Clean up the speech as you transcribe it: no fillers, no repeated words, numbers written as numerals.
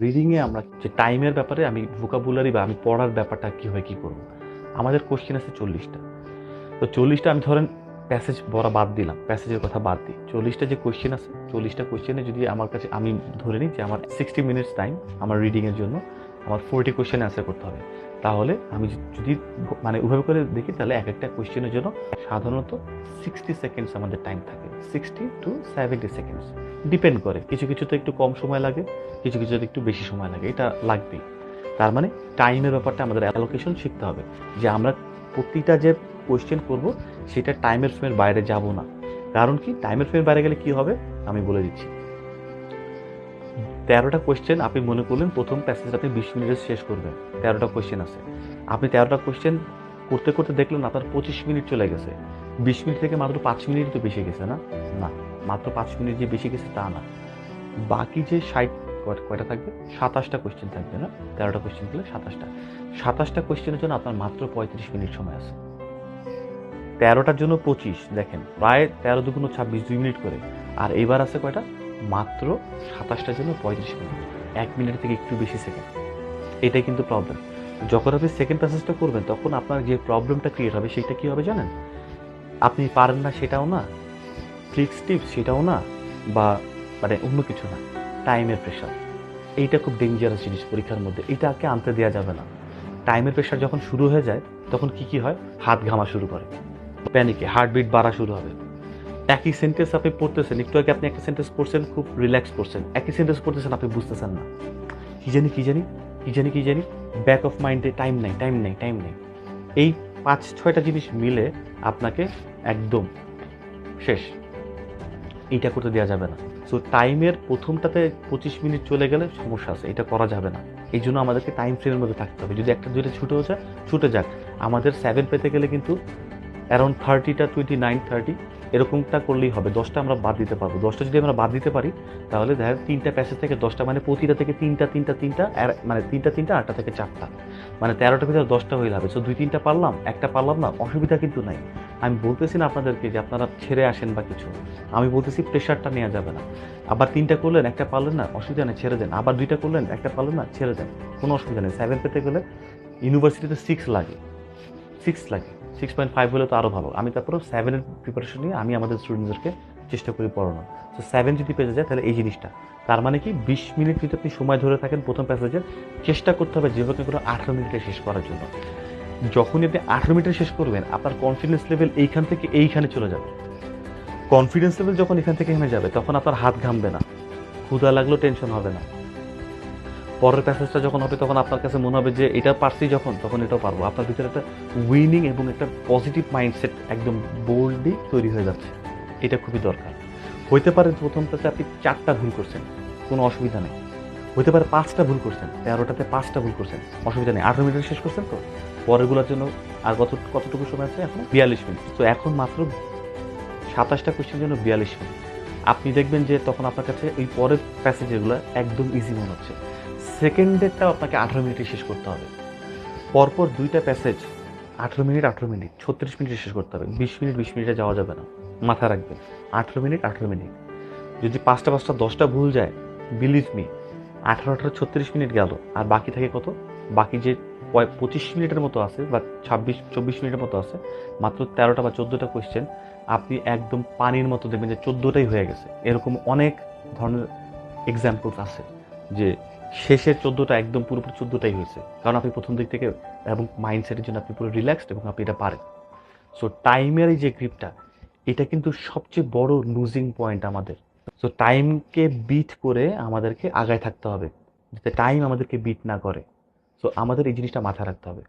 রিডিংয়ে আমরা যে টাইমের ব্যাপারে আমি ভোকাবুলারি বা আমি পড়ার ব্যাপারটা কীভাবে কী করবো। আমাদের কোশ্চেন আছে 40টা। তো 40টা আমি ধরেন প্যাসেজ পড়া বাদ দিলাম, প্যাসেজের কথা বাদ দিই। 40টা যে কোশ্চেন আছে, 40টা কোশ্চেনে যদি আমার কাছে আমি ধরে নিই যে আমার 60 মিনিটস টাইম আমার রিডিংয়ের জন্য, আমার 40 কোশ্চেন অ্যান্সার করতে হবে। তাহলে আমি যদি মানে ওইভাবে করে দেখি, তাহলে এক একটা কোশ্চেনের জন্য সাধারণত 60 সেকেন্ডস আমাদের টাইম থাকে। 60 to 70 সেকেন্ডস ডিপেন্ড করে। কিছু কিছুতে একটু কম সময় লাগে, কিছু কিছুতে একটু বেশি সময় লাগে, এটা লাগবেই। তার মানে টাইমের ব্যাপারটা আমাদের অ্যালোকেশন শিখতে হবে, যে আমরা প্রতিটা যে কোয়েশ্চেন করব সেটা টাইমের ফ্রেমের বাইরে যাব না। কারণ কি, টাইমের ফ্রেমের বাইরে গেলে কি হবে আমি বলে দিচ্ছি। 13টা কোয়েশ্চেন আপনি মনে করলেন প্রথম প্যাসেজটা আপনি 20 মিনিটে শেষ করবেন। 13টা কোয়েশ্চেন আছে, আপনি 13টা কোয়েশ্চেন করতে করতে দেখলেন আপনার 25 মিনিট চলে গেছে। 20 মিনিট থেকে মাত্র 5 মিনিট তো বেশি গেছে না? না, মাত্র 5 মিনিট যে বেশি গেছে তা না। বাকি যে 60 কয়টা থাকবে, 27টা কোয়েশ্চেন থাকবে না? 13টা কোয়েশ্চেন করলে 27টা কোয়েশ্চেনের জন্য আপনার মাত্র 35 মিনিট সময় আছে। 13টার জন্য 25, দেখেন প্রায় 13 দুগুণ 26, 2 মিনিট করে। আর এবার আছে কয়টা, মাত্র 27টার জন্য 35 মিনিট, 1 মিনিট থেকে একটু বেশি সেকেন্ড। এটাই কিন্তু প্রবলেম। যখন আপনি সেকেন্ড প্যাসেজটা করবেন তখন আপনার যে প্রবলেমটা ক্রিয়েট হবে সেটা কি হবে জানেন? আপনি পারেন না সেটাও না, ট্রিক্স টিপস সেটাও না, বা মানে অন্য কিছু না, টাইমের প্রেশার। এইটা খুব ডেঞ্জারাস জিনিস পরীক্ষার মধ্যে, এটাকে আনতে দেওয়া যাবে না। টাইমের প্রেশার যখন শুরু হয়ে যায় তখন কি হয়, হাত ঘামা শুরু করে, প্যানিকে হার্টবিট বাড়া শুরু হবে। একই সেন্টেন্স আপনি পড়তেছেন, একটু আগে আপনি একটা সেন্টেন্স পড়ছেন, খুব রিল্যাক্স পড়ছেন, একই সেন্টেন্স পড়তেছেন আপনি বুঝতেছেন না, কি জানি কি জানি কি জানি কি জানি, ব্যাক অফ মাইন্ডে টাইম নেই টাইম নেই টাইম নেই। এই 5-6টা জিনিস মিলে আপনাকে একদম শেষ, এইটা করতে দেওয়া যাবে না। সো টাইমের প্রথমটাতে 25 মিনিট চলে গেলে সমস্যা আছে, এটা করা যাবে না। এই জন্য আমাদেরকে টাইম ফ্রেমের মধ্যে থাকতে হবে। যদি একটা দুইটা ছুটেও যায়, ছুটে যাক। আমাদের 7 পেতে গেলে কিন্তু অ্যারাউন্ড 30টা 29, 30 এরকমটা করলেই হবে। 10টা আমরা বাদ দিতে পারবো। 10টা যদি আমরা বাদ দিতে পারি তাহলে দেখা যায় 3টা প্যাসেজ থেকে 10টা, মানে প্রতিটা থেকে 3টা মানে 3টা 8টা থেকে 4টা, মানে 13টার ভিতরে 10টা হয়ে যাবে। সো 2-3টা পারলাম, একটা পারলাম না, অসুবিধা কিন্তু নাই। আমি বলতেছি না আপনাদেরকে যে আপনারা ছেড়ে আসেন বা কিছু, আমি বলতেছি প্রেশারটা নেওয়া যাবে না। আবার 3টা করলেন, একটা পারলেন না, অসুবিধা নেই, ছেড়ে দেন। আবার 2টা করলেন, একটা পারলেন না, ছেড়ে দেন, কোনো অসুবিধা নেই। 7 পেতে গেলে ইউনিভার্সিটিতে 6 লাগে, 6 লাগে, 6.5 হলে তো আরও ভালো। আমি তারপরেও 7-এর প্রিপারেশন নিয়ে আমি আমাদের স্টুডেন্টদেরকে চেষ্টা করি পড়ানোর। তো 7 যদি পেয়ে যায় তাহলে এই জিনিসটা, তার মানে কি 20 মিনিট যদি আপনি সময় ধরে থাকেন প্রথম প্যাসেজের, চেষ্টা করতে হবে যেভাবে করে 18 মিনিটে শেষ করার জন্য। যখনই আপনি 18 মিনিটে শেষ করবেন আপনার কনফিডেন্স লেভেল এইখান থেকে এইখানে চলে যাবে। কনফিডেন্স লেভেল যখন এখান থেকে হেমে যাবে তখন আপনার হাত ঘামবে না, ক্ষুধা লাগলেও টেনশন হবে না। পরের প্যাসেজটা যখন হবে তখন আপনার কাছে মনে হবে যে এটা পারছি যখন, তখন এটাও পারবো। আপনার ভিতরে একটা উইনিং এবং একটা পজিটিভ মাইন্ডসেট একদম বোল্ডলি তৈরি হয়ে যাচ্ছে। এটা খুবই দরকার। হইতে পারে প্রথমটাতে আপনি 4টা ভুল করছেন, কোনো অসুবিধা নেই। হইতে পারে 5টা ভুল করছেন, 13টাতে 5টা ভুল করছেন, অসুবিধা নেই। 18 মিনিটে শেষ করছেন তো, পরেরগুলোর জন্য আর কতটুকু সময় আছে এখন, 42 মিনিট। তো এখন মাত্র 27টা কোয়েশ্চেনের জন্য 42 মিনিট। আপনি দেখবেন যে তখন আপনার কাছে এই পরের প্যাসেজগুলো একদম ইজি মনে হচ্ছে। সেকেন্ডেরটাও আপনাকে 18 মিনিটে শেষ করতে হবে। পরপর 2টা প্যাসেজ 18 মিনিট 18 মিনিট 36 মিনিটে শেষ করতে হবে। 20 মিনিট 20 মিনিটে যাওয়া যাবে না, মাথায় রাখবেন। 18 মিনিট 18 মিনিট। যদি 5টা 10টা ভুল যায়, বিলিভ মি, 18 36 মিনিট গেল, আর বাকি থাকে কত? বাকি যে 25 মিনিটের মতো আছে বা 26-24 মিনিটের মতো আছে, মাত্র 13টা বা 14টা কোয়েশ্চেন আপনি একদম পানির মতো দেখবেন যে 14টাই হয়ে গেছে। এরকম অনেক ধরনের এক্সাম্পলস আছে যে শেষের 14টা একদম পুরোপুরি 14টাই হয়েছে, কারণ আপনি প্রথম দিক থেকে এবং মাইন্ডসেটের জন্য আপনি পুরো রিল্যাক্সড এবং আপনি এটা পারেন। সো টাইমের এই যে গ্রিপটা, এটা কিন্তু সবচেয়ে বড় লুজিং পয়েন্ট আমাদের। সো টাইমকে বিট করে আমাদেরকে আগায় থাকতে হবে, যাতে টাইম আমাদেরকে বিট না করে। সো আমাদের এই জিনিসটা মাথায় রাখতে হবে।